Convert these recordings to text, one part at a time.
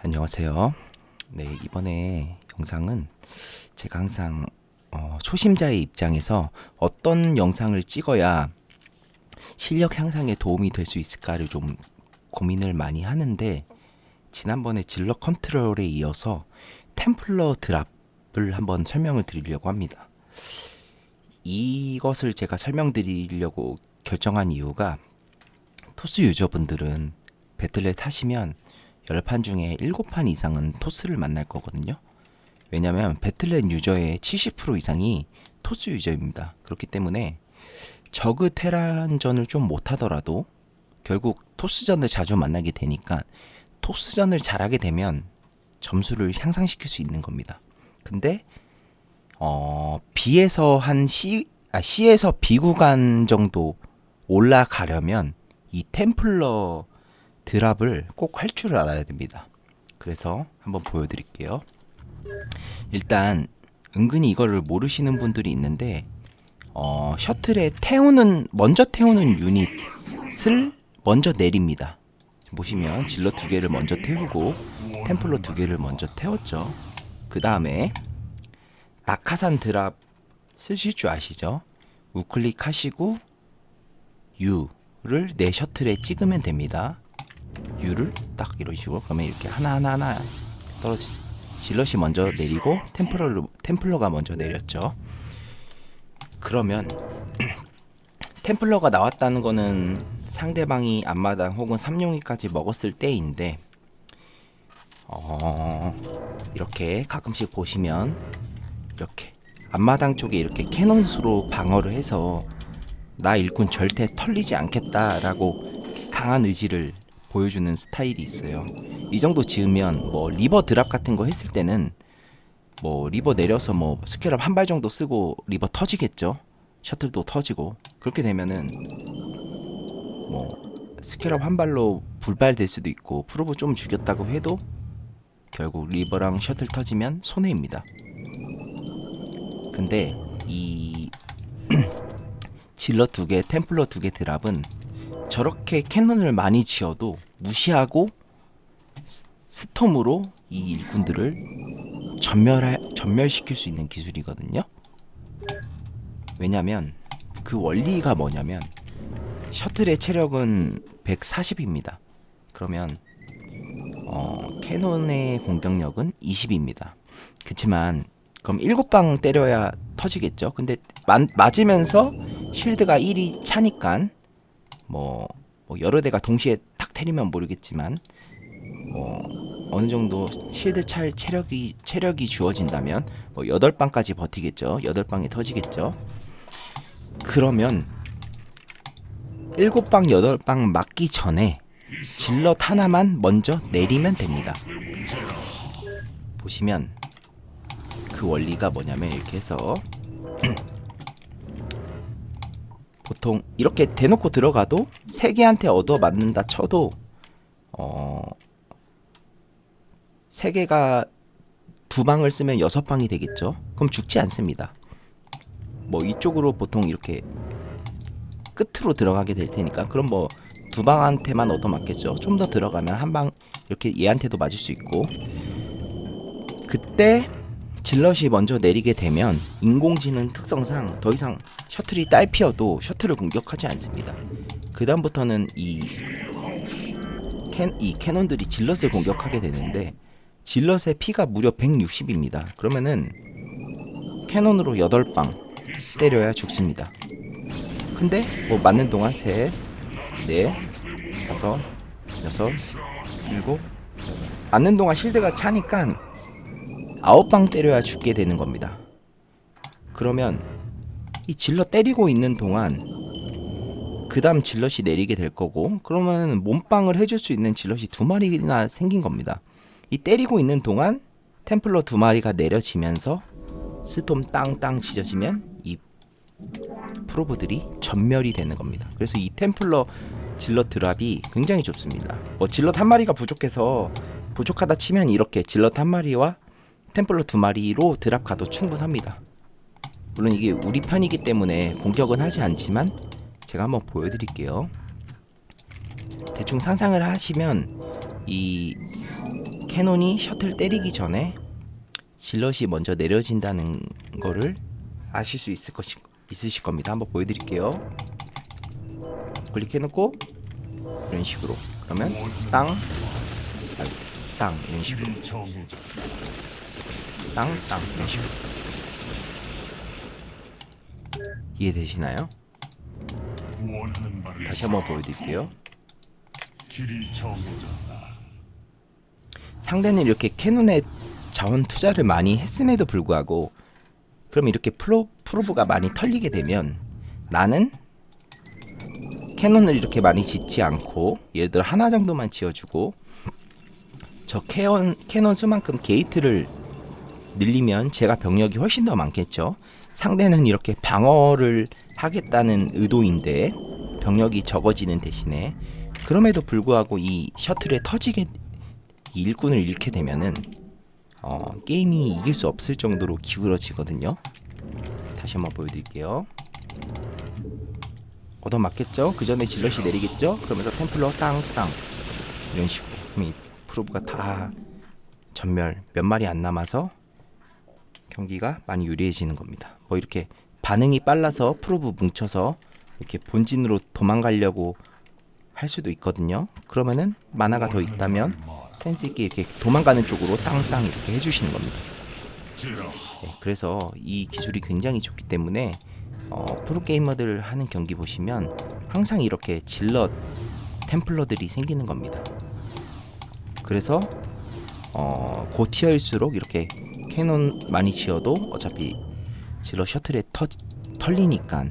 안녕하세요. 네, 이번에 영상은 제가 항상 초심자의 입장에서 어떤 영상을 찍어야 실력 향상에 도움이 될 수 있을까를 좀 고민을 많이 하는데, 지난번에 질러 컨트롤에 이어서 템플러 드랍을 한번 설명을 드리려고 합니다. 이것을 제가 설명드리려고 결정한 이유가, 토스 유저분들은 배틀넷 하시면 10판 중에 7판 이상은 토스를 만날 거거든요. 왜냐면 배틀넷 유저의 70% 이상이 토스 유저입니다. 그렇기 때문에 저그 테란전을 좀 못하더라도 결국 토스전을 자주 만나게 되니까, 토스전을 잘하게 되면 점수를 향상시킬 수 있는 겁니다. 근데 B에서 C에서 B 구간 정도 올라가려면 이 템플러 드랍을 꼭 할 줄 알아야 됩니다. 그래서 한번 보여드릴게요. 일단 은근히 이거를 모르시는 분들이 있는데, 셔틀에 먼저 태우는 유닛을 먼저 내립니다. 보시면 질러 2개를 먼저 태우고 템플러 2개를 먼저 태웠죠. 그 다음에 낙하산 드랍 쓰실 줄 아시죠? 우클릭 하시고 U를 내 셔틀에 찍으면 됩니다. U를 딱 이런 식으로, 그러면 이렇게 하나 질럿이 먼저 내리고 템플러가 먼저 내렸죠. 그러면 템플러가 나왔다는 거는 상대방이 앞마당 혹은 삼룡이까지 먹었을 때인데, 이렇게 가끔씩 보시면 이렇게 앞마당 쪽에 이렇게 캐논으로 방어를 해서 나 일꾼 절대 털리지 않겠다라고 강한 의지를 보여주는 스타일이 있어요. 이 정도 지으면 뭐 리버 드랍 같은 거 했을 때는 뭐 리버 내려서 뭐 스캐럽 한 발 정도 쓰고 리버 터지겠죠. 셔틀도 터지고. 그렇게 되면은 뭐 스캐럽 한 발로 불발될 수도 있고, 프로브 좀 죽였다고 해도 결국 리버랑 셔틀 터지면 손해입니다. 근데 이 질러 2개, 템플러 2개 드랍은 저렇게 캐논을 많이 지어도 무시하고 스톰으로 이 일꾼들을 전멸시킬 수 있는 기술이거든요. 왜냐면 그 원리가 뭐냐면, 셔틀의 체력은 140입니다. 그러면 캐논의 공격력은 20입니다. 그치만 그럼 7방 때려야 터지겠죠. 근데 맞으면서 실드가 1이 차니까 뭐 여러 대가 동시에 탁 때리면 모르겠지만, 뭐 어느 정도 실드 찰 체력이 주어진다면 뭐 8방까지 버티겠죠. 8방이 터지겠죠. 그러면 7방 8방 맞기 전에 질럿 하나만 먼저 내리면 됩니다. 보시면 그 원리가 뭐냐면, 이렇게 해서 보통 이렇게 대놓고 들어가도 3개한테 얻어 맞는다 쳐도 3개가 2방을 쓰면 6방이 되겠죠. 그럼 죽지 않습니다. 뭐 이쪽으로 보통 이렇게 끝으로 들어가게 될 테니까, 그럼 뭐 2방한테만 얻어 맞겠죠. 좀 더 들어가면 한 방 이렇게 얘한테도 맞을 수 있고, 그때 질럿이 먼저 내리게 되면 인공지능 특성상 더 이상 셔틀이 딸피어도 셔틀을 공격하지 않습니다. 그 다음부터는 이 캐논들이 질럿을 공격하게 되는데, 질럿의 피가 무려 160입니다. 그러면은 캐논으로 8방 때려야 죽습니다. 근데 뭐 맞는 동안 3, 4, 5, 6, 7 맞는 동안 실드가 차니까 9방 때려야 죽게 되는 겁니다. 그러면 이 질럿 때리고 있는 동안 그 다음 질럿이 내리게 될 거고, 그러면 몸빵을 해줄 수 있는 질럿이 2마리나 생긴 겁니다. 이 때리고 있는 동안 템플러 2마리가 내려지면서 스톰 땅땅 지져지면 이 프로브들이 전멸이 되는 겁니다. 그래서 이 템플러 질럿 드랍이 굉장히 좋습니다. 뭐 질럿 한 마리가 부족하다 치면 이렇게 질럿 한 마리와 템플러 2마리로 드랍 가도 충분합니다. 물론 이게 우리 편이기 때문에 공격은 하지 않지만 제가 한번 보여드릴게요. 대충 상상을 하시면 이 캐논이 셔틀 때리기 전에 질럿이 먼저 내려진다는 거를 아실 수 있으실 겁니다. 한번 보여드릴게요. 클릭해놓고 이런 식으로, 그러면 땅, 땅 이런 식으로, 땅 이런 식으로. 이해되시나요? 다시 한번 보여드릴게요. 상대는 이렇게 캐논에 자원 투자를 많이 했음에도 불구하고, 그럼 이렇게 프로브가 많이 털리게 되면 나는 캐논을 이렇게 많이 짓지 않고, 예를 들어 하나 정도만 지어주고 저 캐논 수만큼 게이트를 늘리면 제가 병력이 훨씬 더 많겠죠. 상대는 이렇게 방어를 하겠다는 의도인데 병력이 적어지는 대신에, 그럼에도 불구하고 이 셔틀에 터지게 이 일꾼을 잃게 되면은 게임이 이길 수 없을 정도로 기울어지거든요. 다시 한번 보여드릴게요. 얻어맞겠죠? 그 전에 질럿이 내리겠죠? 그러면서 템플러 땅땅 이런 식으로. 그럼 이 프로브가 다 전멸, 몇 마리 안 남아서 경기가 많이 유리해지는 겁니다. 뭐 이렇게 반응이 빨라서 프로브 뭉쳐서 이렇게 본진으로 도망가려고 할 수도 있거든요. 그러면은 마나가 더 있다면 센스 있게 이렇게 도망가는 쪽으로 땅땅 이렇게 해주시는 겁니다. 네, 그래서 이 기술이 굉장히 좋기 때문에 프로게이머들 하는 경기 보시면 항상 이렇게 질럿 템플러들이 생기는 겁니다. 그래서 고티어일수록 이렇게 캐논 많이 지어도 어차피 질럿 셔틀에 털리니까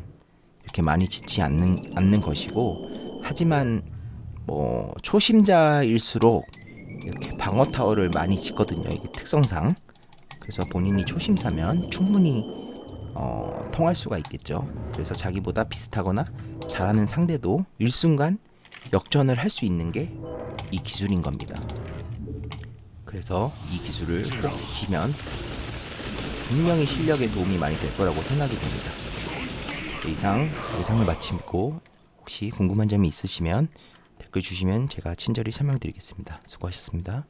이렇게 많이 짓지 않는 것이고, 하지만 뭐 초심자일수록 이렇게 방어 타워를 많이 짓거든요. 이게 특성상. 그래서 본인이 초심사면 충분히 통할 수가 있겠죠. 그래서 자기보다 비슷하거나 잘하는 상대도 일순간 역전을 할 수 있는 게 이 기술인 겁니다. 그래서 이 기술을 꼭 익히면 분명히 실력에 도움이 많이 될 거라고 생각이 됩니다. 이상 영상을 마치고 혹시 궁금한 점이 있으시면 댓글 주시면 제가 친절히 설명드리겠습니다. 수고하셨습니다.